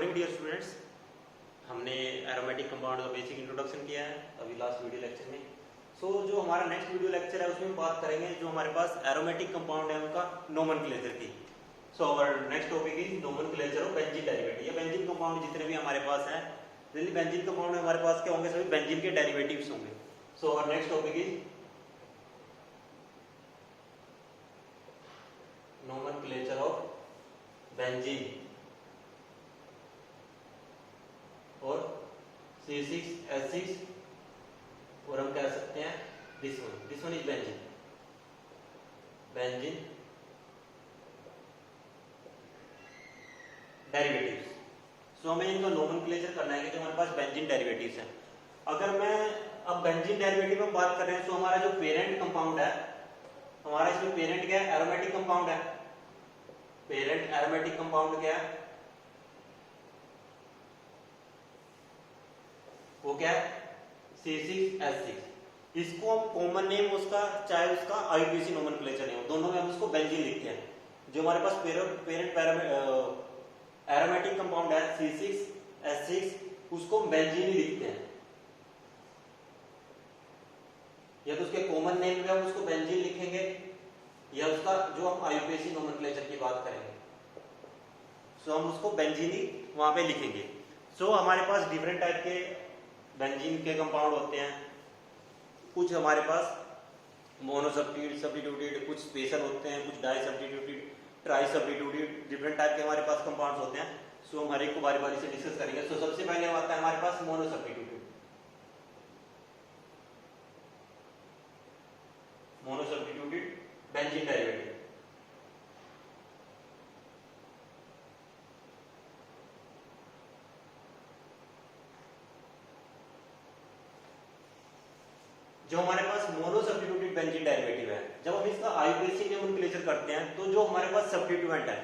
Morning dear students. हमने aromatic compound का basic introduction किया है अभी लास्ट वीडियो लेक्चर में। जो हमारा नेक्स्ट वीडियो लेक्चर है उसमें हम बात करेंगे जो हमारे पास एरोमेटिक कंपाउंड है उनका नोमेनक्लेचर की। Our next topic is nomenclature of benzene derivative. ये बेंजीन कंपाउंड जितने भी हमारे पास हैं, जनरली बेंजीन कंपाउंड में हमारे पास क्या होंगे, सभी बेंजीन के डेरिवेटिव्स होंगे। Our next topic is nomenclature of benzene और C6H6 और हम कह सकते हैं this one is benzene derivatives. हमें इनका नोमेनक्लेचर करना है कि जो हमारे पास बेंजीन डेरिवेटिव्स हैं। अगर मैं अब बेंजीन डेरिवेटिव में बात कर रहे हैं तो हमारा जो पेरेंट कंपाउंड है, हमारा इसमें पेरेंट क्या है, एरोमेटिक कंपाउंड है। पेरेंट एरोमेटिक कंपाउंड क्या है, वो क्या है, C6H6। इसको हम कॉमन नेम उसका चाहे उसका आईयूपीएसी नोमेनक्लेचर नेम, दोनों में हम उसको बेंजीन लिखते हैं। जो हमारे पास पेरेंट एरोमेटिक कंपाउंड है C6H6, उसको हम बेंजीन ही लिखते हैं, या तो उसके कॉमन नेम में हम उसको बेंजीन लिखेंगे या उसका जो हम आईयूपीएसी नोमेनक्लेचर की बात करेंगे हम उसको बेंजीन ही वहां पे लिखेंगे। हमारे पास डिफरेंट टाइप के बेंजीन के कंपाउंड होते हैं। कुछ हमारे पास मोनो सब्स्टिट्यूटेड, कुछ स्पेशल होते हैं, कुछ di substituted, tri substituted, different type के हमारे पास कंपाउंड्स होते हैं। हम हर एक को बारी बारी से डिस्कस करेंगे। सबसे पहले आता है हमारे पास mono substituted. Mono substituted benzene derivative. जो हमारे पास मोनो सब्स्टिट्यूटेड बेंजीन डेरिवेटिव है, जब हम इसका आईयूपीएसी नोमेनक्लेचर करते हैं तो जो हमारे पास सब्स्टिट्यूएंट है,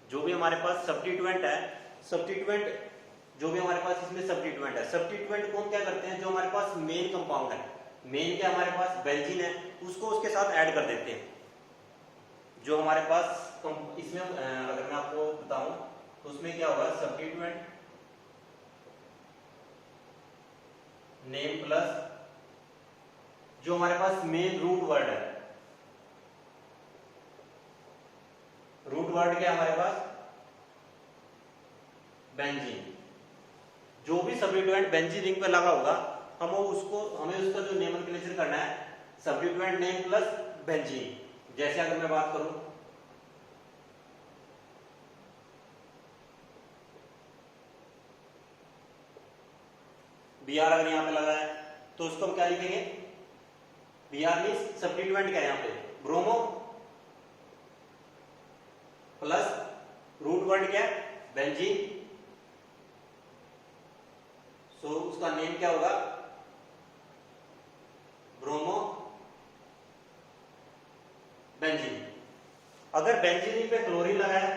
जो भी हमारे पास सब्स्टिट्यूएंट है, जो भी हमारे पास इसमें सब्स्टिट्यूएंट है, सब्स्टिट्यूएंट को हम क्या करते हैं, जो हमारे पास मेन कंपाउंड है, मेन क्या हमारे पास बेंजीन है, उसको उसके साथ ऐड कर देते हैं। जो हमारे पास इसमें अगर मैं आपको बताऊं तो उसमें क्या होगा, सब्स्टिट्यूएंट नेम प्लस जो हमारे पास मेन रूट वर्ड है, रूट वर्ड क्या हमारे पास, बेंजीन। जो भी सब्स्टिट्यूएंट बेंजीन रिंग पे लगा होगा हमें उसका जो नोमेनक्लेचर करना है, सब्स्टिट्यूएंट नेम प्लस बेंजीन। जैसे अगर मैं बात करूं Br, अगर यहां पे लगा है तो उसको हम क्या लिखेंगे, Br मींस सब्स्टिट्यूएंट क्या है यहाँ पे, ब्रोमो प्लस रूट वर्ड क्या है, बेंजीन। उसका नेम क्या होगा, ब्रोमो बेंजीन। अगर बेंजीन पे क्लोरीन लगा है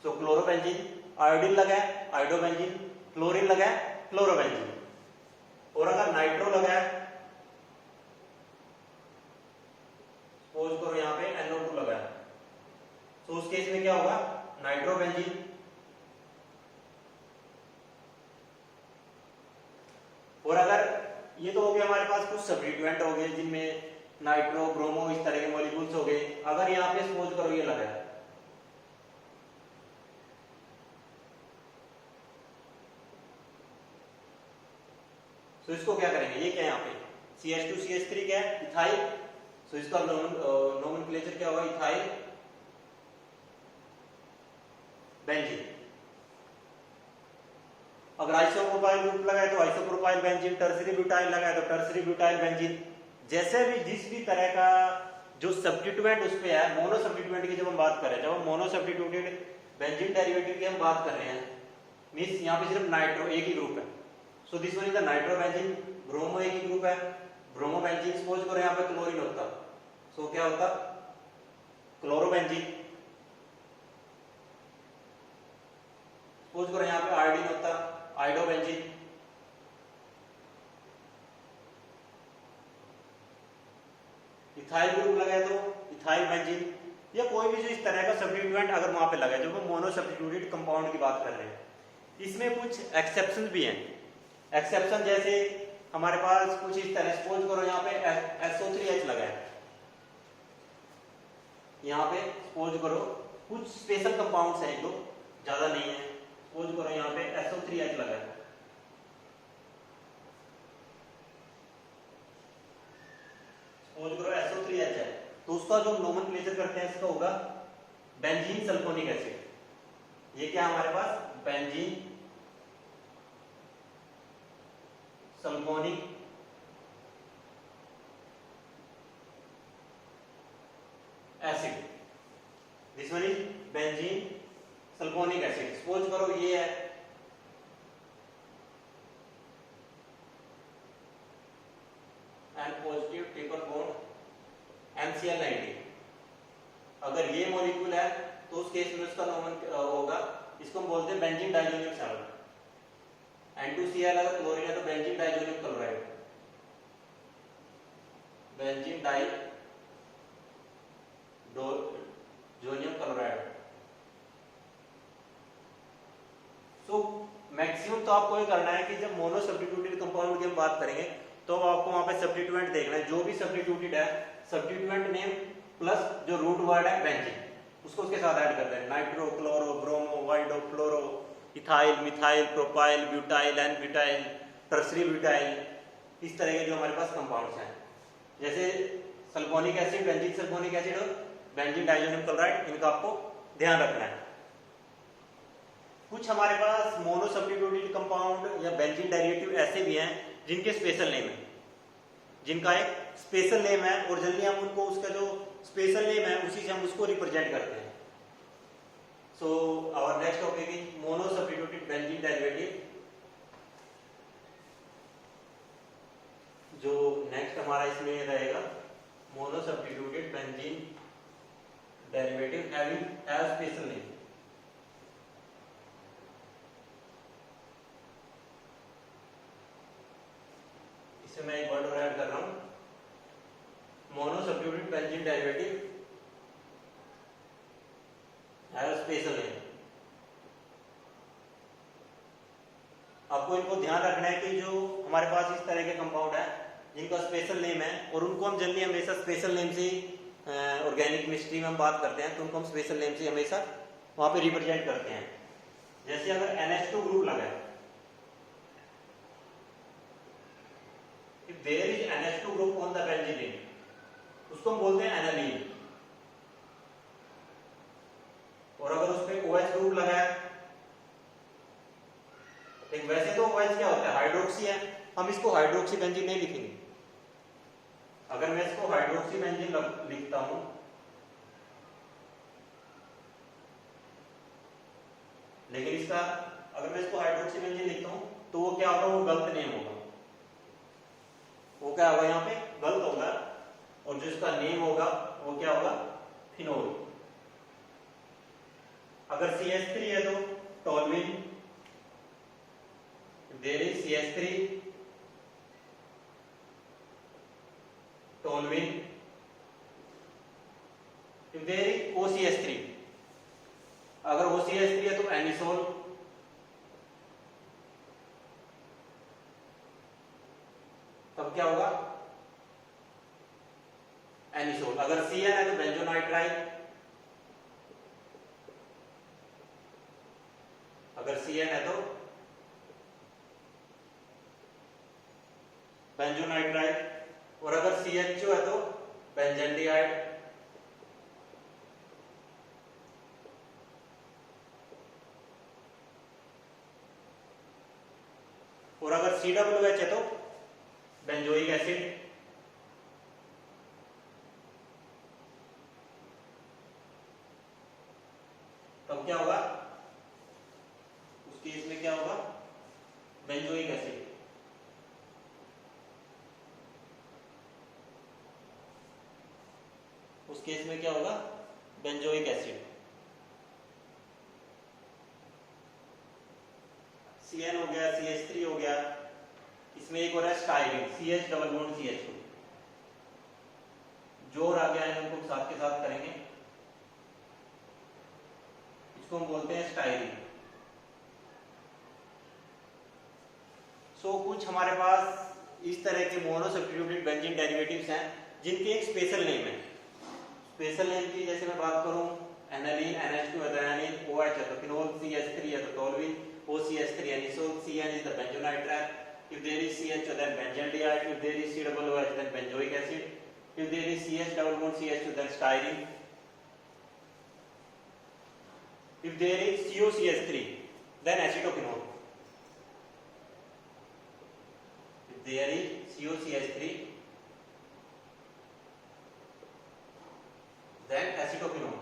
तो क्लोरोबेंजीन, आयोडीन लगा है आयोडोबेंजीन, क्लोरीन लगा है क्लोरोबेंजीन। और अगर नाइट्रो लगा है, सपोज करो यहाँ पे NO2 लगा है, तो उस केस में क्या होगा, नाइट्रोबेंजीन। और अगर ये तो हो गया हमारे पास कुछ सब्स्टिट्यूएंट हो गए जिनमें नाइट्रो, ब्रोमो इस तरह के मॉलिक्यूल्स हो गए। अगर यहाँ पे सपोज करो ये लगा है, तो इसको क्या करेंगे, ये क्या है यहाँ पे CH2CH3 क्या है, इथाइल। इसका नोमेनक्लेचर क्या होगा, इथाइल बेंजीन। अगर आइसोप्रोपाइल ग्रुप लगा है तो आइसोप्रोपाइल बेंजीन, टर्सरी ब्यूटाइल लगा है तो टर्सरी ब्यूटाइल बेंजीन। जैसे भी जिस भी तरह का जो सब्स्टिट्यूएंट उस पे है, मोनो सब्स्टिट्यूएंट की जब हम बात कर रहे हैं, जब हम मोनो सब्स्टिट्यूटेड बेंजीन डेरिवेटिव की हम बात कर रहे हैं, मींस यहाँ पे सिर्फ नाइट्रो एक ही ग्रुप है। This one is the nitro benzene. Bromo एक ही ग्रुप है, ब्रोमो बेंजीन। सपोज करो यहाँ पे क्लोरीन होता, क्या होता, क्लोरोबेंजीन। सपोज करो यहाँ पे आयोडीन होता, आयोडोबेंजीन। इथाइल ग्रुप लगा है तो इथाइल बेंजीन, या कोई भी जो इस तरह का सब्स्टिट्यूएंट अगर वहां पे लगा है, जो हम मोनो सब्स्टिट्यूटेड कंपाउंड की बात कर रहे हैं। इसमें कुछ एक्सेप्शन भी हैं। एक्सेप्शन जैसे हमारे पास कुछ इस तरह, सपोज करो यहाँ पे SO3H लगा है, यहाँ पे सपोज करो कुछ स्पेशल कंपाउंड्स हैं, जो ज्यादा नहीं है। सपोज करो यहाँ पे SO3H लगा है, सपोज करो SO3H है, तो उसका जो नोमेनक्लेचर करते हैं इसका होगा बेंजीन सल्फोनिक एसिड। ये क्या हमारे पास, benzene sulphonic acid, this one is benzene sulphonic acid. Suppose करो ये है N positive triple bond MCl90। अगर ये मॉलिक्यूल है तो उस केस में उसका नोमन होगा, इसको हम बोलते हैं बेंजीन डाइजोनिक सॉल्वेंट। N2Cl अगर क्लोरीन है तो benzene diazonic chloride, benzene diazonium chloride. So maximum तो आपको ये करना है कि जब मोनो सब्स्टिट्यूटेड कंपाउंड की हम बात करेंगे तो आपको वहां पे सब्स्टिट्यूएंट देखना है। जो भी सब्स्टिट्यूटेड है, सब्स्टिट्यूएंट नेम प्लस जो रूट वर्ड है बेंजीन, उसको उसके साथ ऐड करते हैं। Nitro, chloro, bromo, iodo, fluoro, ethyl, methyl, propyl, butyl, n butyl, tertiary butyl, इस तरह के जो हमारे पास कंपाउंड्स हैं। जैसे sulphonic acid, benzene sulphonic acid और बेंजीन डाइजोनियम क्लोराइड, इनका आपको ध्यान रखना है। कुछ हमारे पास मोनो सब्स्टिट्यूटेड कंपाउंड या बेंजीन डेरिवेटिव ऐसे भी हैं जिनके स्पेशल नेम है, जिनका एक स्पेशल नेम है और जल्दी हम उनको उसका जो स्पेशल नेम है उसी से हम उसको रिप्रेजेंट करते हैं। So our next topic is mono substituted benzene derivative. जो नेक्स्ट हमारा इसमें रहेगा mono substituted benzene derivative having as special name. इसमें मैं एक वर्ड और ऐड कर रहा हूं, mono substituted benzene derivative have special name. आपको इनको ध्यान रखना है कि जो हमारे पास इस तरह के कंपाउंड है जिनका स्पेशल नेम है, और उनको हम जनरली हमेशा स्पेशल नेम से, ऑर्गेनिक केमिस्ट्री में हम बात करते हैं तो उनको हम स्पेशल नेम से हमेशा वहां पे रिप्रेजेंट करते हैं। जैसे अगर NH2 ग्रुप लगा है, if there is NH2 group on the benzene, उसको हम बोलते हैं एनालीन। और अगर उस पे OH ग्रुप लगा है, लेकिन वैसे तो OH क्या होता है, हाइड्रोक्सी है, हम इसको हाइड्रोक्सी बेंजीन नहीं लिखेंगे। अगर मैं इसको हाइड्रोक्सी बेंजीन लिखता हूं, लेकिन इसका अगर मैं इसको हाइड्रोक्सी बेंजीन लिखता हूं तो वो क्या होगा, वो गलत नेम होगा। वो क्या होगा, यहाँ पे गलत होगा, और जो इसका नेम होगा वो क्या होगा, फिनोल। अगर CH3 है तो toluene, there is CH3 toluene, if there is OCH3, अगर OCH3 है तो एनिसोल, तब क्या होगा, एनिसोल। अगर CN है तो बेंजोनाइट्राइल, अगर CN है तो बेंजोनाइट्राइल, और अगर CHO है तो बेंजेंडियाइड, और अगर COOH है तो बेंजोइक एसिड। तब क्या होगा, उस केस में क्या होगा, बेंजोइक एसिड। उस केस में क्या होगा, बेंजोइक एसिड। CN हो गया, CH3 हो गया, इसमें एक और है styrene, CH double bond CH2। जोर आ गया है, उनको साथ के साथ करेंगे, इसको हम बोलते हैं स्टाइरिन। सो कुछ हमारे पास इस तरह के मोनो सब्स्टिट्यूटेड बेंजीन डेरिवेटिव्स हैं जिनके एक स्पेशल नेम है। स्पेशल नेम की जैसे मैं बात करूं, एनालीन NH2 एथेनालीन, OH है तो फिनोल, CH3 है तो toluene, OCH3 anisole, CN is the benzonitrile, if there is CHO then benzaldehyde, if there is COOH then benzoic acid, if there is CH double bond CH2 then styrene, if there is COCH3 then acetophenol, if there is COCH3 then acetophenol.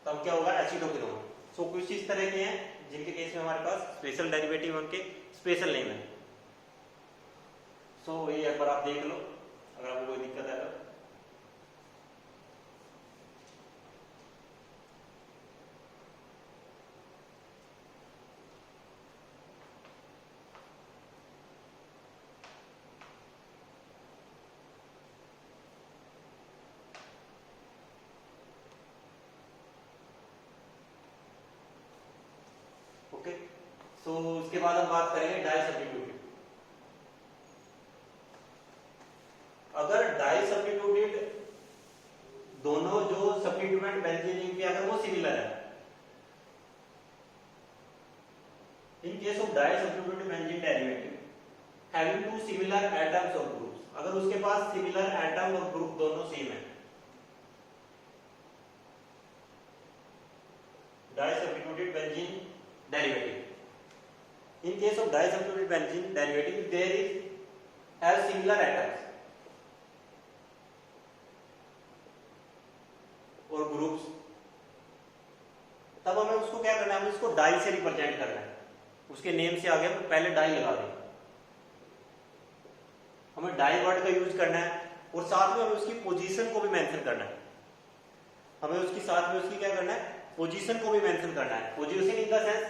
तब क्या होगा, एसिडोक्विनोन। सो कुछ इस तरह के हैं जिनके case में हमारे पास स्पेशल डेरिवेटिव उनके स्पेशल नेम है। सो ये एक बार आप देख लो अगर आपको कोई दिक्कत है तो। ओके, सो उसके बाद हम बात करेंगे डाई सब्स्टिट्यूटेड। अगर डाई सब्स्टिट्यूटेड दोनों जो सब्स्टिट्यूएंट बेंजीन के अगर वो सिमिलर है, in case of di substituted benzene derivative having two similar atoms और ग्रुप्स, अगर उसके पास सिमिलर एटम और ग्रुप दोनों सेम है, di substituted benzene derivative. In case of disubstituted benzene derivative, there is have similar atoms और groups, तब हमें उसको क्या करना है, हमें उसको डाई से रिप्रेजेंट करना है। उसके नेम से आगे हम पहले डाई लगा दें, हमें डाई वर्ड का यूज करना है और साथ में हमें उसकी पोजीशन को भी मेंशन करना है। हमें उसकी साथ में उसकी क्या करना है, पोजीशन को भी मेंशन करना है। पोजीशन इन द सेंस,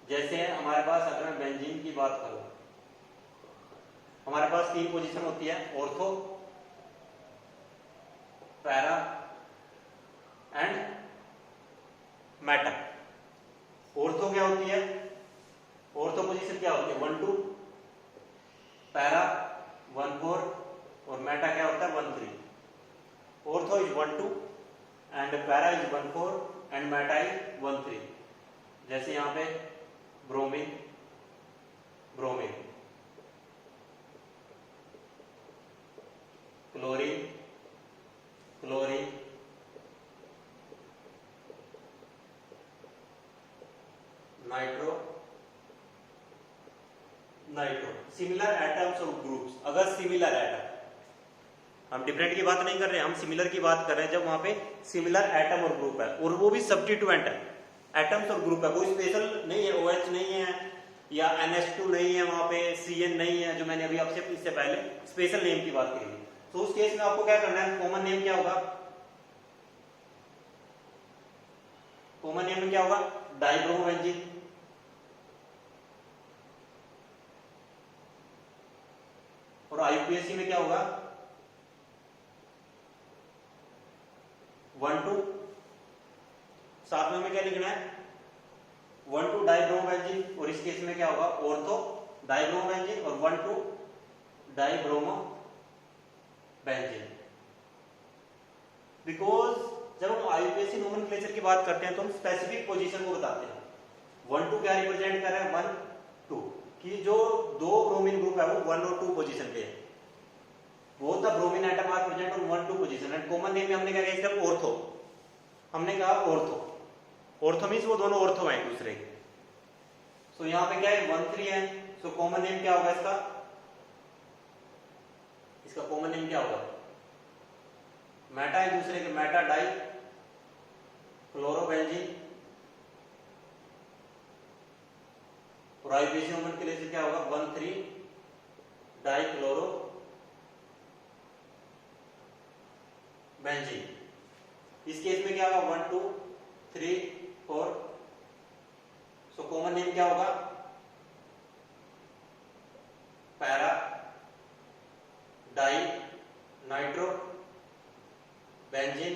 जैसे हमारे पास अगर मैं बेंजीन की बात करूं, हमारे पास 3 पोजीशन होती है, ortho, para and Meta. Ortho क्या होती है, ऑर्थो पोजीशन क्या होती है 1 2, पैरा 1 4 और मेटा क्या होता है 1 3। Ortho is 1 2 and para is 1 4 and Meta is 1 3। जैसे यहां पे bromine, bromine, chlorine, chlorine, nitro, nitro. Similar atoms और ग्रुप्स, अगर सिमिलर एटम, हम डिफरेंट की बात नहीं कर रहे हैं, हम सिमिलर की बात कर रहे हैं जब वहां पे सिमिलर एटम और ग्रुप है और वो भी सब्स्टिट्यूएंट है। एटम्स और ग्रुप है, कोई स्पेशल नहीं है, OH नहीं है या NH2 नहीं है, वहां पे CN नहीं है, जो मैंने अभी आपसे इससे पहले स्पेशल नेम की बात करी थी। तो उस केस में आपको क्या करना है, कॉमन नेम क्या होगा, कॉमन नेम में क्या होगा, डाइब्रोमोबेंजीन। और IUPAC में क्या होगा 1 2, साथ में हमें क्या लिखना है 1 2 डाइब्रोमोबेंजीन, और इस केस में क्या होगा ऑर्थो डाइब्रोमोबेंजीन और 1 2 डाइब्रोमोबेंजीन। बिकॉज जब हम IUPAC नोमेनक्लेचर की बात करते हैं तो हम स्पेसिफिक पोजीशन को बताते हैं। 1 2 क्या रिप्रेजेंट कर रहे हैं 1 2, कि जो 2 ब्रोमीन ग्रुप है वो 1 और 2 पोजीशन पे है, both the bromine atom are present on 1 2 position. And common name में हमने क्या कहा इसका ऑर्थो, हमने कहा ऑर्थो, ऑर्थो मींस वो दोनों ऑर्थो हैं एक दूसरे के। सो यहां पे क्या है 1 3 है, सो कॉमन नेम क्या होगा इसका, इसका कॉमन नेम क्या होगा मेटा, एक दूसरे के मेटा डाई क्लोरोबेंजीन। और IUPAC नोमेनक्लेचर के लिए क्या होगा 1 3 डाई क्लोरो बेंजीन। इस केस में क्या होगा 1 2 3 4। सो कॉमन नेम क्या होगा para di nitro benzene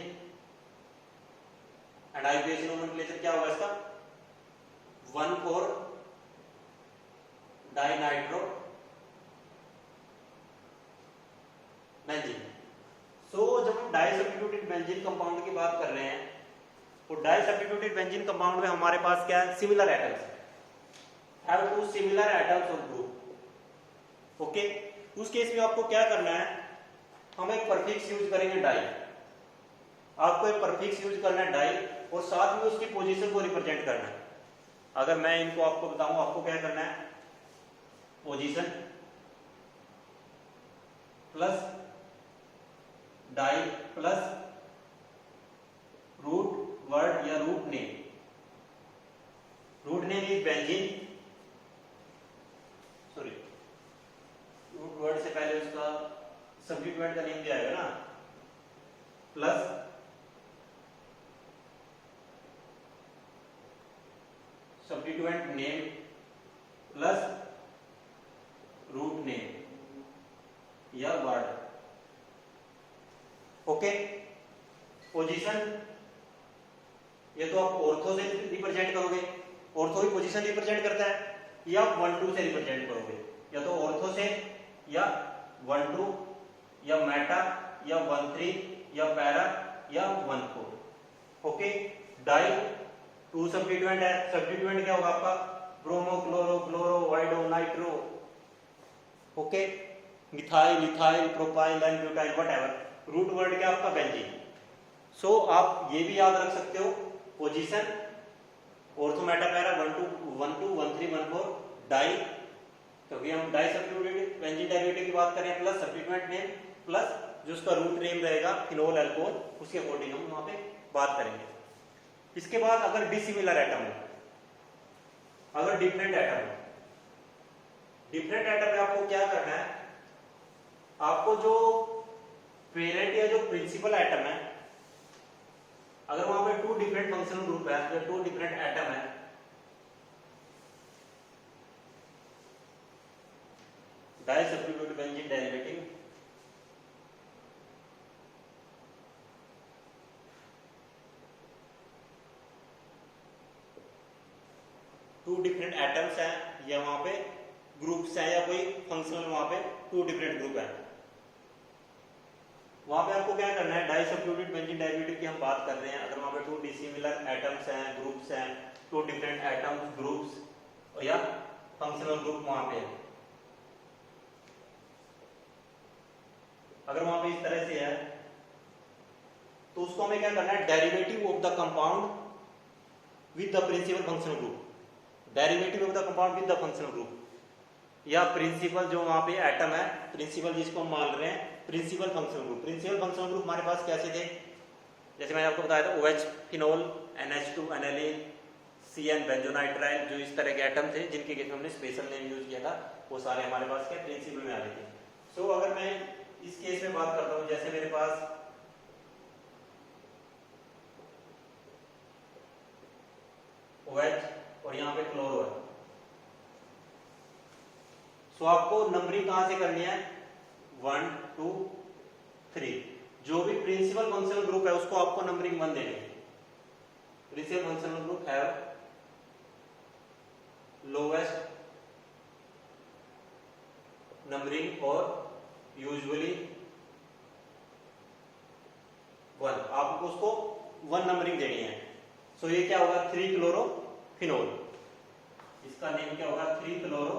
and IUPAC nomenclature क्या होगा इसका 1,4 डाइनाइट्रो बेंजीन। सो जब हम डाई सब्स्टिट्यूटेड बेंजीन कंपाउंड की बात कर रहे हैं तो डाई सब्स्टिट्यूटेड बेंजीन कंपाउंड में हमारे पास क्या है similar atoms have two similar atoms of group. Okay, उस केस में आपको क्या करना है हम एक परफिक्स यूज करेंगे डाई। आपको एक परफिक्स यूज करना है डाई और साथ में उसकी पोजीशन को रिप्रेजेंट करना है। अगर मैं इनको आपको बताऊं आपको क्या करना है position plus di plus root word या root name. Root name is benzene, sorry root word से पहले उसका सब्स्टिट्यूएंट का नेम दिया आएगा ना, plus substituent name plus root name या वर्ड। ओके, पोजीशन ये तो आप ऑर्थो से रिप्रेजेंट करोगे, ऑर्थो ही पोजीशन रिप्रेजेंट करता है, या 1,2 से रिप्रेजेंट करोगे, या तो ऑर्थो से या 1,2 या मेटा या 1,3 या पैरा या 1,4। ओके, डाई 2 सब्स्टिट्यूएंट है, सब्स्टिट्यूएंट क्या होगा आपका bromo chloro chloro iodo nitro. Okay, methyl ethyl propyl and butyl whatever. Root word क्या आपका बेंजीन। सो आप ये भी याद रख सकते हो position ortho meta para 1,2 1,2 1,3 1,4 di, क्योंकि हम डाई सब्स्टिट्यूटेड बेंजीन डेरिवेटिव की बात करें, प्लस सब्स्टिट्यूएंट नेम प्लस जो उसका रूट नेम रहेगा फिनोल अल्कोहल, उसके अकॉर्डिंग हम वहां पे बात करेंगे। इसके बाद अगर डिसिमिलर एटम हो, अगर डिफरेंट एटम हो, डिफरेंट एटम में आपको क्या करना है आपको जो पेरेंट या जो प्रिंसिपल एटम है अगर वहां पे 2 डिफरेंट फंक्शनल ग्रुप है या 2 डिफरेंट एटम है, di substituted benzene derivative two different atoms हैं या वहां पे ग्रुप्स हैं या कोई फंक्शनल वहां पे 2 डिफरेंट ग्रुप है, वहां पे आपको क्या करना है डाई सब्स्टिट्यूटेड बेंजीन डेरिवेटिव की हम बात कर रहे हैं। अगर वहां पे 2 डिसिमिलर एटम्स हैं ग्रुप्स हैं 2 डिफरेंट एटम्स ग्रुप्स या फंक्शनल ग्रुप वहां पे है, अगर वहां पे इस तरह से है तो उसको हमें क्या करना है derivative of the compound with the principal functional group, derivative of the compound with the functional group, या प्रिंसिपल जो वहां पे एटम है प्रिंसिपल जिसको हम मान रहे हैं principal functional group. Principal functional group हमारे पास कैसे थे, जैसे मैंने आपको बताया था OH phenol NH2 aniline CN बेंजोनाइट्राइल, जो इस तरह के एटम थे जिनके केस में हमने स्पेशल नेम यूज किया था वो सारे हमारे पास क्या प्रिंसिपल में आ गए थे। सो अगर मैं इस केस में बात करता हूं जैसे मेरे पास OH और यहाँ पे क्लोरो है, सो आपको नंबरिंग कहां से करनी है 1 2 3, जो भी प्रिंसिपल फंक्शनल ग्रुप है उसको आपको नंबरिंग 1 देनी है। प्रिंसिपल फंक्शनल ग्रुप है लोवेस्ट नंबरिंग और यूजुअली 1, आपको उसको 1 नंबरिंग देनी है। सो ये क्या होगा 3 क्लोरोफिनोल, इसका नेम क्या होगा 3 क्लोरो,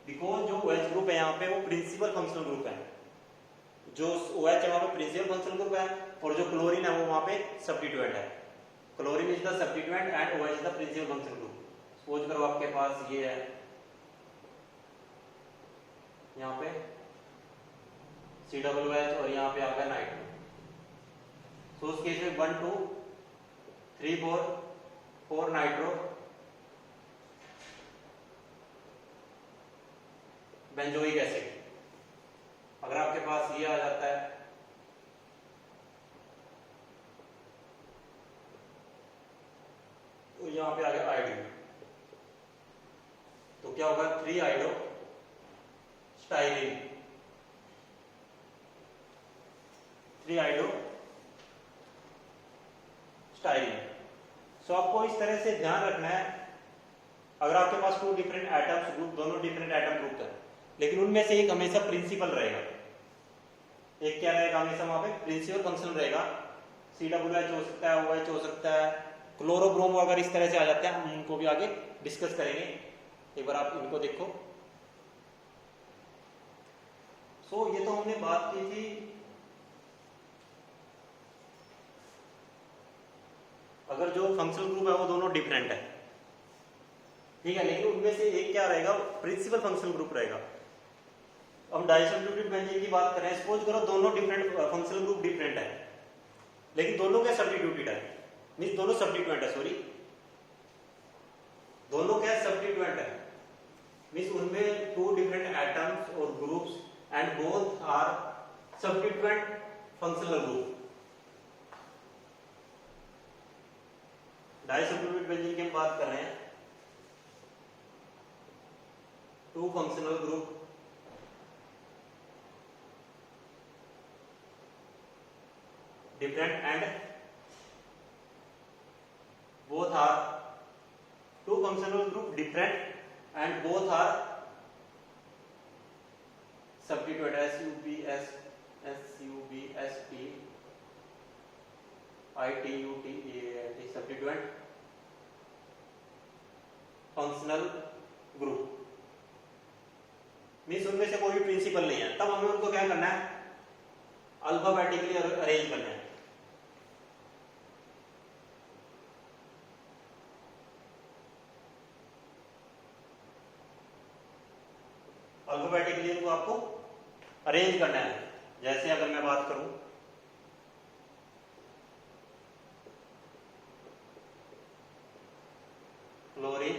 बिकॉज जो OH ग्रुप है यहाँ पे वो प्रिंसिपल फंक्शनल ग्रुप है, जो OH है वहां पे प्रिंसिपल फंक्शनल ग्रुप है और जो क्लोरीन है वो वहां पे सब्स्टिट्यूएंट है। Chlorine is the substituent and OH is the principal functional group. Suppose करो आपके पास ये है यहाँ पे COOH और यहाँ पे आ गया नाइट्रो, तो उस केस में 1 2 3 4 4 नाइट्रो बेंजोइक एसिड। अगर आपके पास ये आ जाता है तो यहां पे आ गया आयोडीन, तो क्या होगा 3 आयोडो स्टाइलिन, 3 आयोडो स्टाइरिन। सो आपको इस तरह से ध्यान रखना है, अगर आपके पास टू डिफरेंट एटम्स ग्रुप, दोनों डिफरेंट एटम ग्रुप है, लेकिन उनमें से एक हमेशा प्रिंसिपल रहेगा। एक क्या रहेगा हमेशा वहां पे? प्रिंसिपल फंक्शनल रहेगा। COOH हो सकता है, OH हो सकता है, क्लोरोब्रोमो अगर इस तरह से आ जाते हैं, हम उनको भी आगे डिस्कस करेंगे। एक बार आप इनको देखो। सो ये तो हमने बात की थी अगर जो फंक्शनल ग्रुप है वो दोनों डिफरेंट है, ठीक है, लेकिन उनमें से एक क्या रहेगा? प्रिंसिपल फंक्शनल ग्रुप रहेगा। हम डाइसब्स्टिट्यूटेड बेंजीन की बात करें, सपोज करो दोनों डिफरेंट फंक्शनल ग्रुप डिफरेंट है, लेकिन दोनों क्या सब्स्टिट्यूटेड है, मींस दोनों सब्स्टिट्यूएंट है, सॉरी दोनों क्या सब्स्टिट्यूएंट है, मींस उनमें टू डिफरेंट एटम्स और groups and both are substituent functional group. Disubstituted benzene की हम बात कर रहे हैं, two functional group different and both are two functional group different and both are substituted substituent functional group means उनमें से कोई प्रिंसिपल नहीं है, तब हमें उनको क्या करना है? अल्फाबेटिकली अरेंज करना है। अल्फाबेटिकली इनको आपको अरेंज करना है। जैसे अगर मैं बात करूं, क्लोरीन,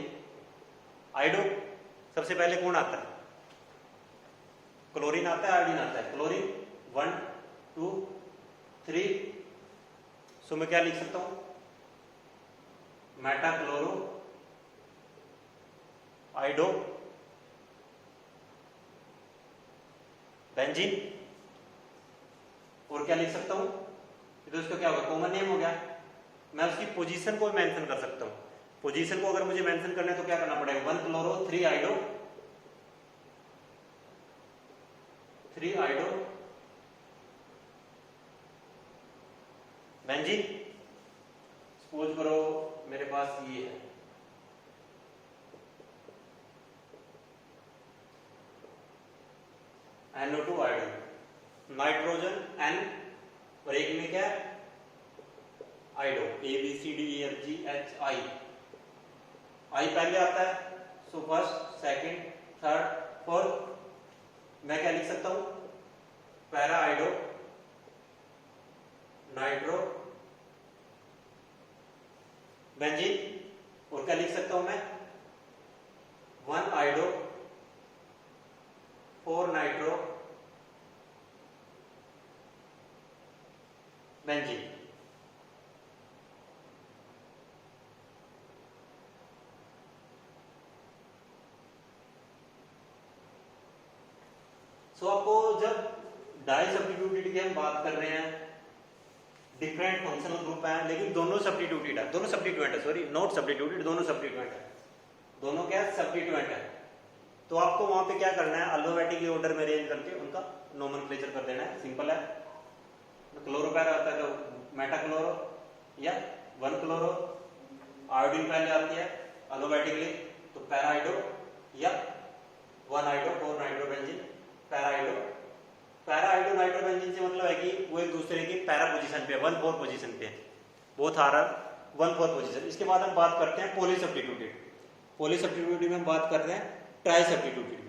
आयोडो, सबसे पहले कौन आता है? क्लोरीन आता है, आयोडीन आता है। क्लोरीन 1 2 3, सो मैं क्या लिख सकता हूं? Metachloro iodo benzene. और क्या लिख सकता हूं? तो इसका क्या होगा? कॉमन नेम हो गया। मैं उसकी पोजीशन को मेंशन कर सकता हूं। पोजीशन को अगर मुझे मेंशन करना है तो क्या करना पड़ेगा? 1 chloro 3 iodo, 3 iodo benzene. Suppose करो मेरे पास ये है, NO2 आयोडीन, नाइट्रोजन N और एक में क्या है? Iodo, ABCDEFGHI। आई पहले आता है, so first, second, third, fourth. मैं क्या लिख सकता हूं? Para iodo nitro benzene. और क्या लिख सकता हूं मैं? 1 आयोडो 4 नाइट्रो बेंजीन। सो आपको जब डाई सब्स्टिट्यूटेड की हम बात कर रहे हैं, डिफरेंट फंक्शनल ग्रुप है लेकिन दोनों सब्स्टिट्यूटेड है, दोनों सब्स्टिट्यूएंट है, सॉरी नॉट सब्स्टिट्यूटेड, दोनों सब्स्टिट्यूएंट है, दोनों क्या सब्स्टिट्यूएंट है। तो आपको वहां पे क्या करना है? अल्फाबेटिकली ऑर्डर में अरेंज करके उनका नोमेनक्लेचर कर देना है। सिंपल है। क्लोरो पहले आता है तो मेटाक्लोरो या 1 क्लोरो, आयोडीन पहले आती है अल्फाबेटिकली तो पैराआयोडो या 1 आयोडो 4 नाइट्रोबेंजीन पैराआयोडो। पैराआयोडो नाइट्रोबेंजीन से मतलब है कि वो एक दूसरे की पैरा पोजीशन पे, 1/4 पोजीशन पे, बोथ आर 1/4 पोजीशन। इसके बाद हम बात करते हैं पॉलीसब्स्टिट्यूटेड। पॉलीसब्स्टिट्यूटेड में हम बात करते हैं tri substituted.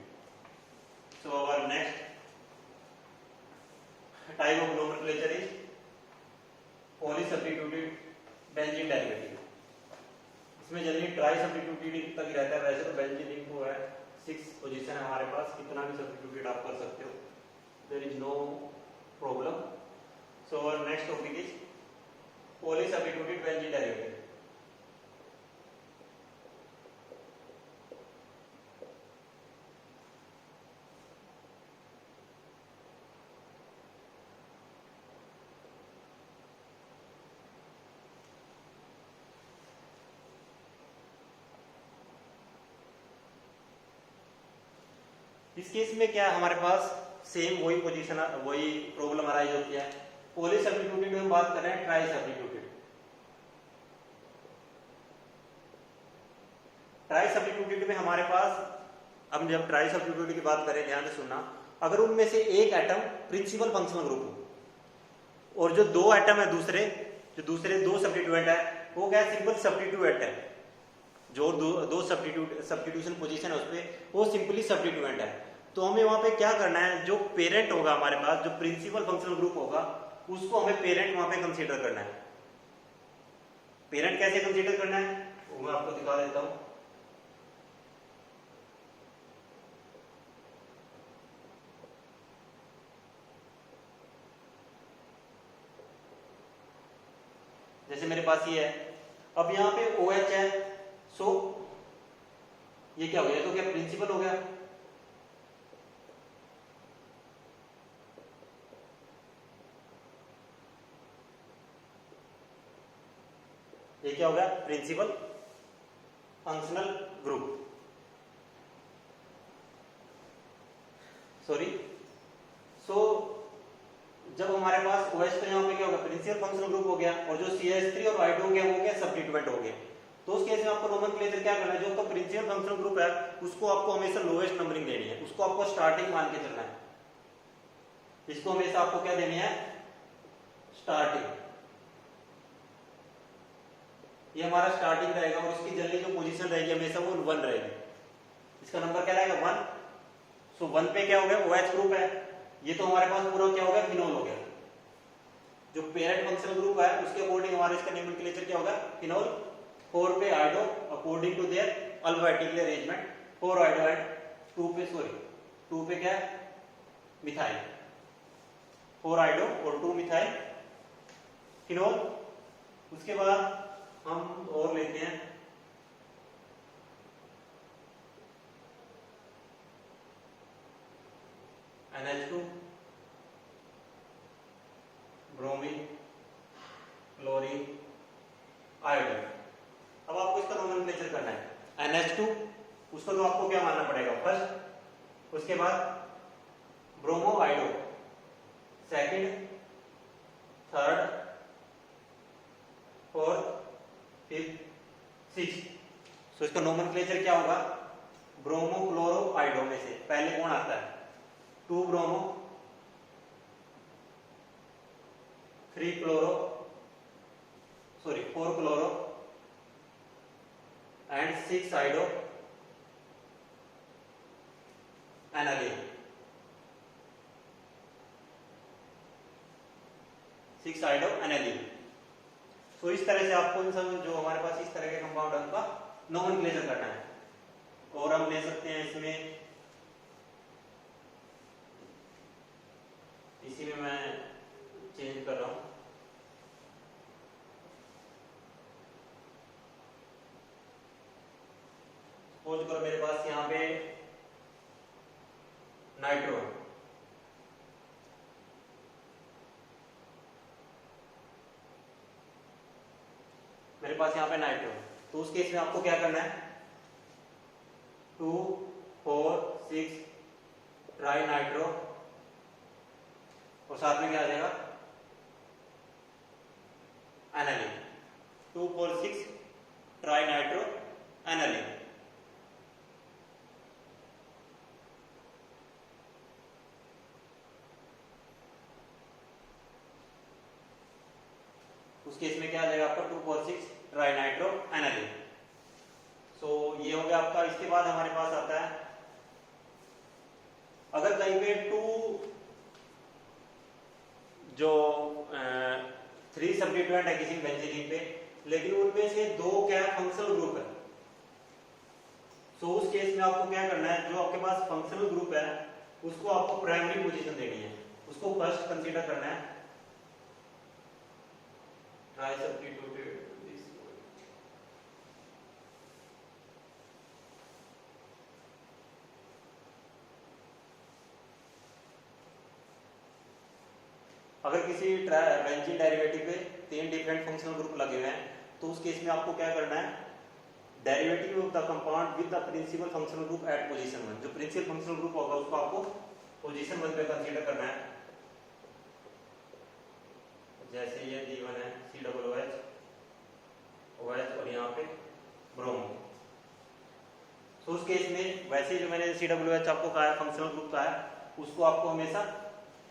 So our next type of nomenclature is polysubstituted benzene derivative. इसमें जनरली ट्राई सब्स्टिट्यूटेड तक रहता है, वैसे तो बेंजीन इनको है 6 पोजीशन है हमारे पास, कितना भी सब्स्टिट्यूटेड आप कर सकते हो, there is no problem. So our next topic is polysubstituted benzene derivative. इस केस में क्या है, हमारे पास सेम वही पोजीशन, वही प्रॉब्लम अराइज होती है। पॉली सब्स्टिट्यूटेड में हम बात कर रहे हैं ट्राई सब्स्टिट्यूटेड। ट्राई सब्स्टिट्यूटेड में हमारे पास, अब जब ट्राई सब्स्टिट्यूटेड की बात करें, ध्यान से सुनना, अगर उनमें से एक एटम प्रिंसिपल फंक्शनल ग्रुप हो और जो दो एटम है दूसरे दो सब्स्टिट्यूएंट है, वो क्या है, सिंपल सब्स्टिट्यूएंट है। जो दो सब्स्टिट्यूशन पोजीशन है उसपे वो सिंपली सब्स्टिट्यूएंट है। तो हमें वहां पे क्या करना है, जो पेरेंट होगा हमारे पास, जो प्रिंसिपल फंक्शनल ग्रुप होगा, उसको हमें पेरेंट वहां पे कंसीडर करना है। पेरेंट कैसे कंसीडर करना है वो मैं आपको दिखा देता हूं। जैसे मेरे पास ये है, अब यहाँ पे OH है, सो ये क्या हो गया, तो क्या प्रिंसिपल हो गया। ये क्या हो गया, प्रिंसिपल फंक्शनल ग्रुप, सॉरी। सो जब हमारे पास OH, तो यहाँ पे क्या होगा, प्रिंसिपल फंक्शनल ग्रुप हो गया, और जो CH3 और Y2 हो गया वो क्या, सब्स्टिट्यूएंट हो गया। तो उस केस में आपको नोमेनक्लेचर क्या करना है, जो आपका प्रिंसिपल फंक्शनल ग्रुप है उसको आपको हमेशा लोएस्ट नंबरिंग देनी है, उसको आपको स्टार्टिंग मान के चलना है। इसको हमेशा आपको क्या देनी है, स्टार्टिंग। ये हमारा स्टार्टिंग रहेगा और इसकी जनरली जो पोजीशन रहेगी हमेशा वो 1 रहेगी। इसका नंबर क्या रहेगा, 1। सो 1 पे क्या हो गया, OH ग्रुप है, ये तो हमारे पास पूरा क्या हो गया, फिनोल हो गया। जो पेरेंट फंक्शनल ग्रुप है उसके अकॉर्डिंग हमारा इसका नोमेनक्लेचर क्या होगा, फिनोल। 4 पे iodo according to their alphabetical arrangement, 4 iodo and 2 पे क्या, मिथाइल। 4 आयोडो और 2 मिथाइल फिनोल। उसके बाद हम और लेते हैं NH2, ब्रोमीन, क्लोरीन, आयोडीन। अब आपको इसका नोमेनक्लेचर करना है। NH2 उसको तो आपको क्या मानना पड़ेगा, फर्स्ट। उसके बाद bromo iodo second, third, fourth, fifth, sixth. So इसका नोमेनक्लेचर क्या होगा, ब्रोमो क्लोरो आयोडो में से पहले कौन आता है, 2 bromo, 4 chloro and 6 iodo aniline. 6 iodo aniline. तो इस तरह से आपको इन सब जो हमारे पास इस तरह के कंपाउंड है उनका नोमेनक्लेचर करना है। और हम ले सकते हैं इसमें, इसी में मैं चेंज कर रहा हूं, सपोज करो मेरे पास यहाँ पे नाइट्रो है, मेरे पास यहाँ पे नाइट्रो है। तो उस केस में आपको क्या करना है, 2, 4, 6 ट्राई नाइट्रो, और साथ में क्या आ जाएगा, एनालिन। 2, 4, 6 tri nitro aniline. उस केस में क्या आ जाएगा आपका, 2, 4, 6 ट्राई नाइट्रो एनालिन। सो ये हो गया आपका। इसके बाद हमारे पास आता है, अगर कहीं पे 2 जो 3 सब्स्टिट्यूएंट है किसी बेंजीन पे, लेकिन उनमें से 2 क्या फंक्शनल ग्रुप है, सो उस केस में आपको क्या करना है, जो आपके पास फंक्शनल ग्रुप है उसको आपको प्राइमरी पोजीशन देनी है, उसको फर्स्ट कंसीडर करना है। ट्राई सब्स्टिट्यूटेड दिस, अगर किसी बेंजीन डेरिवेटिव पे 3 डिफरेंट फंक्शनल ग्रुप लगे हुए हैं तो उस केस में आपको क्या करना है, derivative of the compound with the principal functional group at position 1। जो प्रिंसिपल फंक्शनल ग्रुप होगा उसको आपको पोजीशन 1 पे कंसीडर करना है। जैसे ये D1 है COOH OH और यहाँ पे ब्रोमो। तो उस केस में वैसे जो मैंने COOH आपको कहा है फंक्शनल ग्रुप का है, उसको आपको हमेशा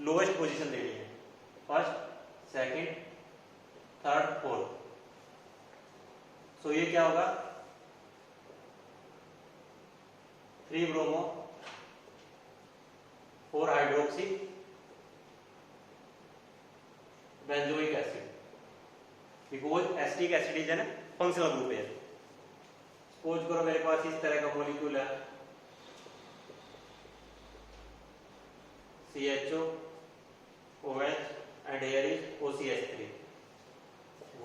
लोएस्ट पोजीशन देनी है, फर्स्ट सेकंड थर्ड फोर्थ। सो ये क्या होगा 3 bromo 4 hydroxy benzoic acid, because acetic acid is an functional group है। सपोज करो मेरे पास इस तरह का मॉलिक्यूल है CHO OH and here is OCH3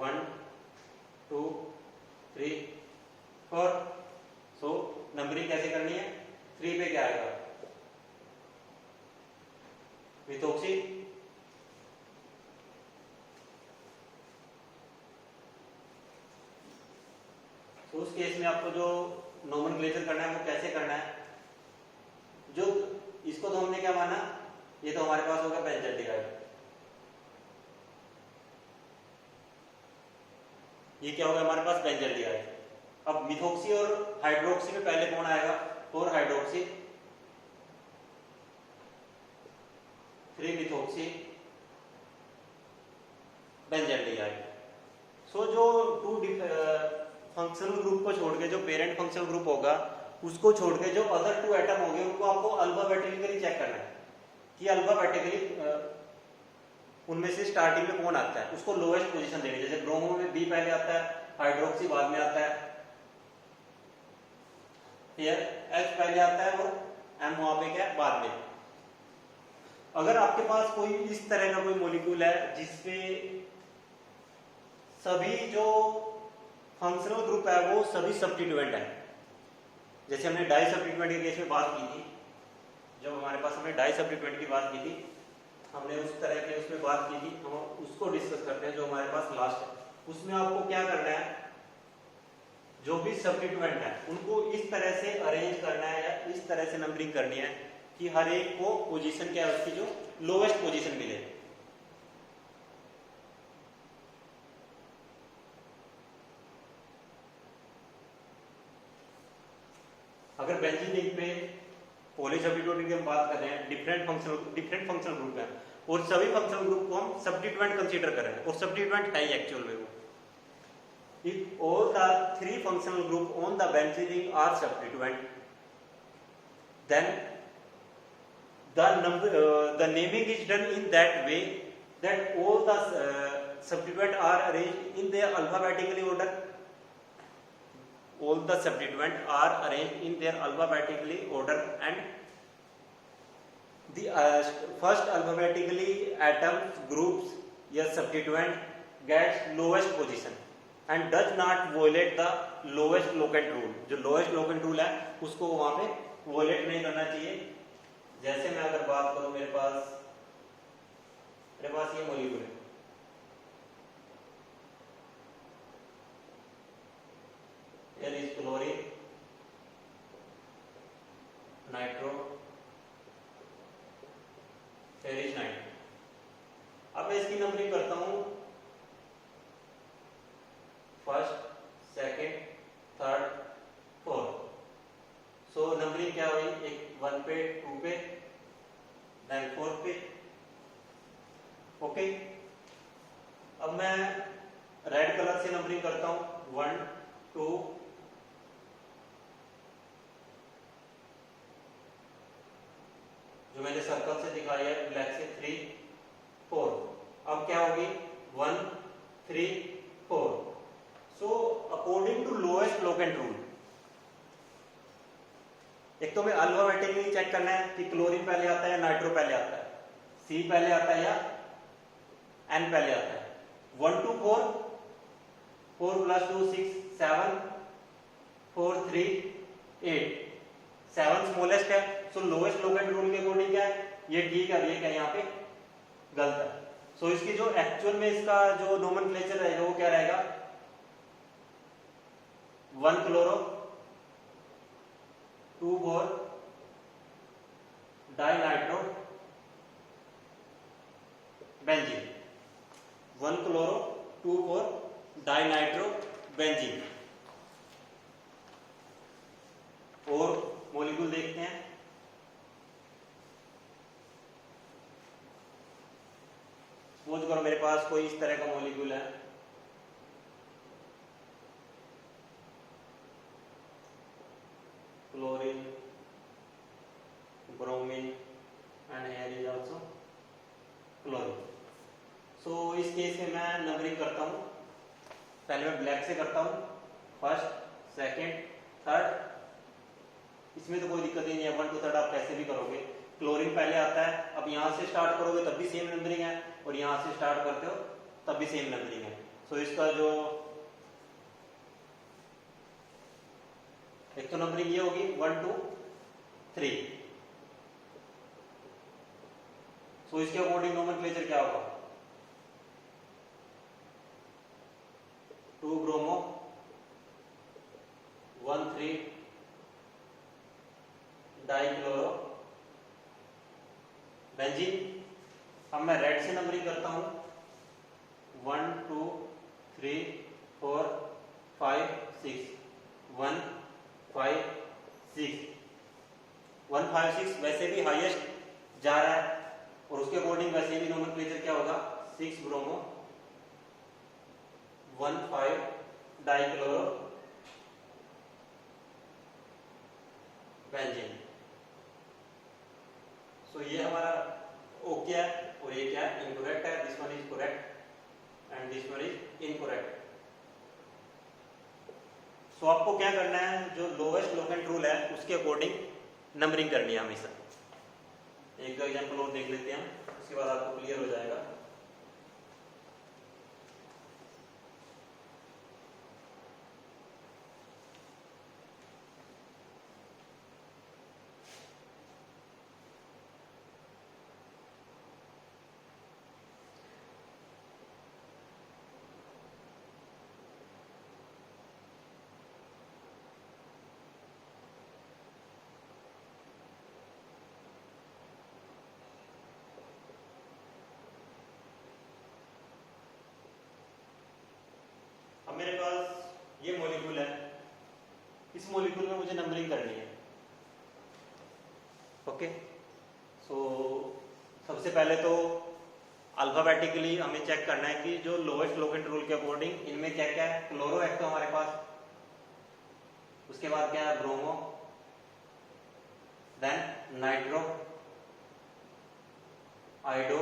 1 2 3 4। So numbering कैसे करनी है, 3 पे क्या आएगा मिथोक्सी, तो उस केस में आपको जो नोमेनक्लेचर करना है वो कैसे करना है, जो इसको तो हमने क्या माना, ये तो हमारे पास होगा बेंजल्डिहाइड, ये क्या होगा हमारे पास बेंजल्डिहाइड। अब मिथोक्सी और हाइड्रोक्सी में पहले कौन आएगा, 4 हाइड्रोक्सी 3 मिथोक्सी बेंजल्डिहाइड। सो जो 2 फंक्शनल ग्रुप को छोड़ के जो पेरेंट फंक्शनल ग्रुप होगा उसको छोड़ के जो अदर 2 एटम होंगे उनको आपको अल्फाबेटिकली चेक करना है कि अल्फाबेटिकली उनमें से स्टार्टिंग में कौन आता है, उसको लोएस्ट पोजीशन देनी। जैसे ब्रोमो में B पहले आता है, हाइड्रोक्सी बाद में आता है, फिर H पहले आता है और M वहां पे क्या है बाद में। अगर आपके पास कोई इस तरह का कोई मॉलिक्यूल है जिसपे सभी जो फंक्शनल ग्रुप है वो सभी सब्स्टिट्यूएंट है, जैसे हमने डाई सब्स्टिट्यूएंट के केस में बात की थी, जब हमारे पास हमने डाई सब्स्टिट्यूएंट की बात की थी, हमने उस तरह के उसमें बात की थी, हम उसको डिस्कस करते हैं जो हमारे पास लास्ट है। उसमें आपको क्या करना है, जो भी सब्स्टिट्यूएंट है उनको इस तरह से अरेंज करना है या इस तरह से नंबरिंग करनी है कि हर एक को पोजीशन क्या है उसकी जो लोएस्ट पोजीशन मिले। अगर बेंजीन रिंग पे पॉलीसब्स्टिट्यूएंट की हम बात कर रहे हैं, डिफरेंट फंक्शनल ग्रुप है और सभी फंक्शनल ग्रुप को हम सब्स्टिट्यूएंट कंसीडर कर रहे हैं और सब्स्टिट्यूएंट है ही एक्चुअल में वो। If all the 3 functional group on the benzene ring are substituent, then the naming is done in that way that all the substituent are arranged in their alphabetically order. All the substituent are arranged in their alphabetically order, and the first alphabetically atoms groups या substituent gets lowest position and does not violate the lowest locant rule। जो lowest locant rule है उसको वहां पे violate नहीं करना चाहिए। जैसे मैं अगर बात करूं मेरे पास ये मॉलिक्यूल है, here is chlorine nitro, here is nitro. अब मैं इसकी नंबरिंग करता हूं फर्स्ट सेकंड थर्ड फोर्थ। सो नंबरिंग क्या हुई, एक 1 पे 2 पे देन 4 पे। ओके, अब मैं रेड कलर से नंबरिंग करता हूं 1 2 जो मैंने सर्कल से दिखाई है ब्लैक से 3 4। अब क्या होगी 1 3 4। So according to lowest locant rule, एक तो मैं अल्फाबेटिकली चेक करना है कि क्लोरीन पहले आता है या नाइट्रो पहले आता है, सी पहले आता है या एन पहले आता है। 1 2 4 4 + 2 6 7 4 3 8 7 स्मॉलेस्ट है। सो लोएस्ट लोकेंट रूल के अकॉर्डिंग क्या है, ये ठीक है, ये क्या यहाँ पे गलत है। सो इसकी जो एक्चुअल में इसका जो नोमेनक्लेचर रहेगा वो क्या रहेगा 1 chloro 2,4 dinitro benzene, 1 chloro 2,4 dinitro benzene. और मॉलिक्यूल देखते हैं। सपोज करो मेरे पास कोई इस तरह का मॉलिक्यूल है, chlorine, bromine and here is also chlorine. So इस केस में मैं नंबरिंग करता हूं। पहले मैं ब्लैक से करता हूं, फर्स्ट, सेकंड, थर्ड। इसमें तो कोई दिक्कत ही नहीं है, 1 to 3 आप कैसे भी करोगे। क्लोरीन पहले आता है, अब यहां से स्टार्ट करोगे तब भी सेम नंबरिंग है, और यहां से स्टार्ट करते हो तब भी सेम नंबरिंग है। सो इसका जो एक तो नंबरिंग ये होगी 1 2 3। सो इसके अकॉर्डिंग नोमेनक्लेचर क्या होगा? 2 ब्रोमो 1 3 डाइक्लोरो बेंजीन। अब मैं रेड से नंबरिंग करता हूं, 1 2 3 4 5 6 1 5 6 1 5 6 वैसे भी हाईएस्ट जा रहा है, और उसके अकॉर्डिंग वैसे भी नोमेनक्लेचर क्या होगा? 6 ब्रोमो 1 5 डाइक्लोरो बेंजीन। सो ये हमारा ओके है, और ये क्या है? इनकरेक्ट है। This one is correct and this one is incorrect. So आपको क्या करना है, जो लोवेस्ट लोकेंट रूल है उसके अकॉर्डिंग नंबरिंग करनी है हमेशा। एक एग्जांपल और देख लेते हैं, उसके बाद आपको क्लियर हो जाएगा। अब मेरे पास ये मॉलिक्यूल है, इस मॉलिक्यूल में मुझे नंबरिंग करनी है। ओके, सो सबसे पहले तो अल्फाबेटिकली हमें चेक करना है कि जो लोएस्ट लोकेंट रूल के अकॉर्डिंग इनमें क्या क्या है। क्लोरो एक तो हमारे पास, उसके बाद क्या है? Bromo, then nitro, iodo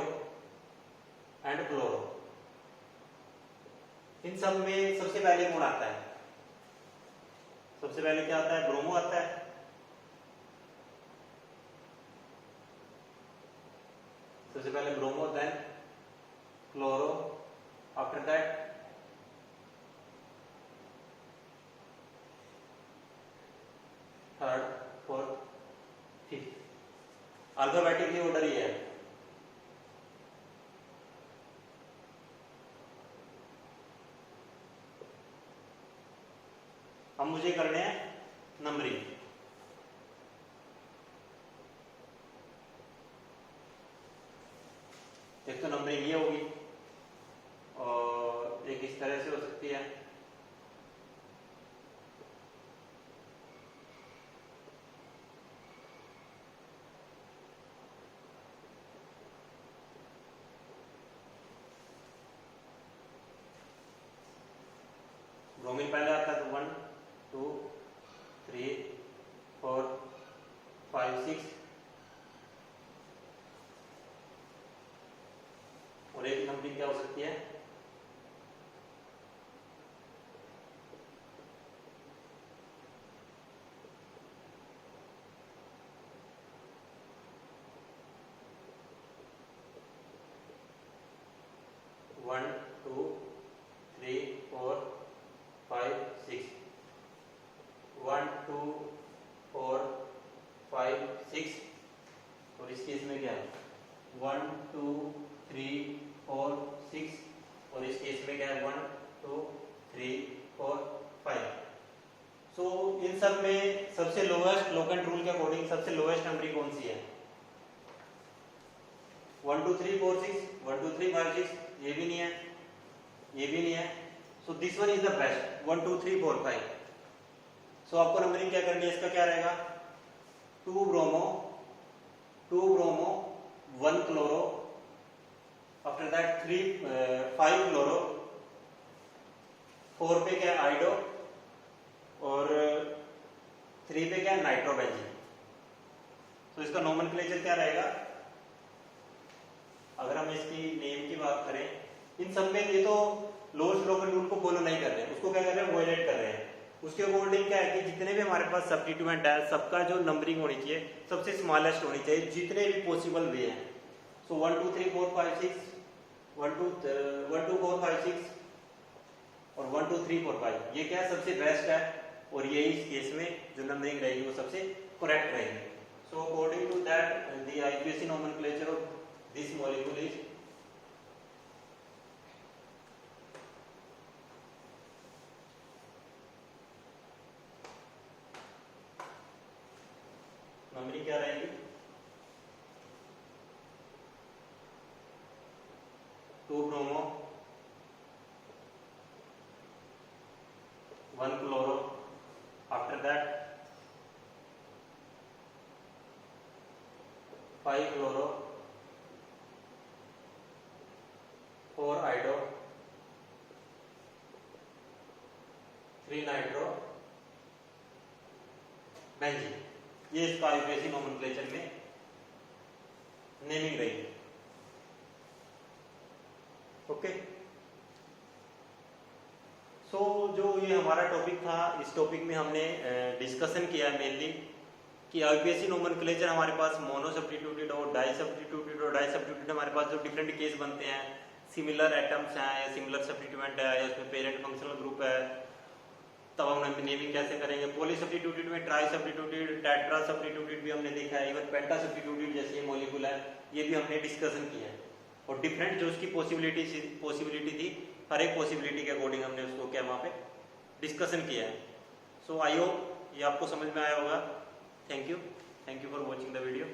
and chloro. इन सब में सबसे पहले कौन आता है? सबसे पहले क्या आता है? ब्रोमो आता है। सबसे पहले bromo, then chloro, after that third, fourth, fifth. Alphabetically order ये है। अब मुझे करने हैं नंबरिंग। एक तो नंबरिंग ये होगी, और एक इस तरह से हो सकती है। ब्रोमीन पहले आता है, तो 1 2 3 4 5 6, और एक नंबरिंग क्या हो सकती है? One two three four five six, 1 2 4 5 6, और इस केस में क्या है? 1 2 3 4 6, और इस केस में क्या है? 1 2 3 4 5। सो इन सब में सबसे लोएस्ट लोकेंट रूल के अकॉर्डिंग सबसे लोएस्ट नंबरिंग कौन सी है? 1 2 3 4 6, 1 2 3 5 6, ये भी नहीं है, ये भी नहीं है। So this one is the best, 1 2 3 4 5। सो आपको नंबरिंग क्या करनी है, इसका क्या रहेगा? 2 bromo 1 chloro, after that 5 chloro, 4 पे क्या आइडो, और 3 पे क्या नाइट्रोबेंजीन। तो इसका नोमेनक्लेचर क्या रहेगा? अगर हम इसकी नेम की बात करें, इन सब में ये तो लोएस्ट लोकेंट रूल को फॉलो नहीं कर रहे हैं, उसको क्या कर रहे हैं? वॉयलेट कर रहे हैं। उसके अकॉर्डिंग क्या है कि जितने भी हमारे पास सब्स्टिट्यूएंट है, सबका जो नंबरिंग होनी चाहिए सबसे स्मॉलेस्ट होनी चाहिए, जितने भी पॉसिबल वे हैं। सो 1 2 3 4 5 6, 1 2 4 5 6 और 1 2 3 4 5, ये क्या सबसे बेस्ट है, और ये इस केस में जो नंबरिंग रहेगी वो सबसे करेक्ट रहेगी। So according to that the IUPAC nomenclature of this molecule is numbering क्या रहेगी? 2 bromo 1 chloro, after that 5 chloro, 4 iodo, 3 nitro benzene. ये इसका आईयूपीएसी नोमेनक्लेचर में नेमिंग रहेगी। ओके, सो जो ये हमारा टॉपिक था, इस टॉपिक में हमने डिस्कशन किया मेनली कि आईयूपीएसी नोमेनक्लेचर हमारे पास मोनो सब्स्टिट्यूटेड और डाई सब्स्टिट्यूटेड, और डाई सब्स्टिट्यूटेड हमारे पास जो डिफरेंट केस बनते हैं, सिमिलर एटम्स हैं या सिमिलर सब्स्टिट्यूएंट है या उसमें पेरेंट फंक्शनल ग्रुप है, तब हम नेमिंग कैसे करेंगे। पॉली सब्स्टिट्यूटेड में ट्राई सब्स्टिट्यूटेड, टेट्रा सब्स्टिट्यूटेड भी हमने देखा है, इवन पेंटा सब्स्टिट्यूटेड जैसे मॉलिक्यूल है, ये भी हमने डिस्कशन किया है। और डिफरेंट जो उसकी पॉसिबिलिटी थी, हर एक पॉसिबिलिटी के अकॉर्डिंग हमने उसको क्या वहाँ पे डिस्कशन किया है। सो आई होप ये आपको समझ में आया होगा। Thank you for watching the video.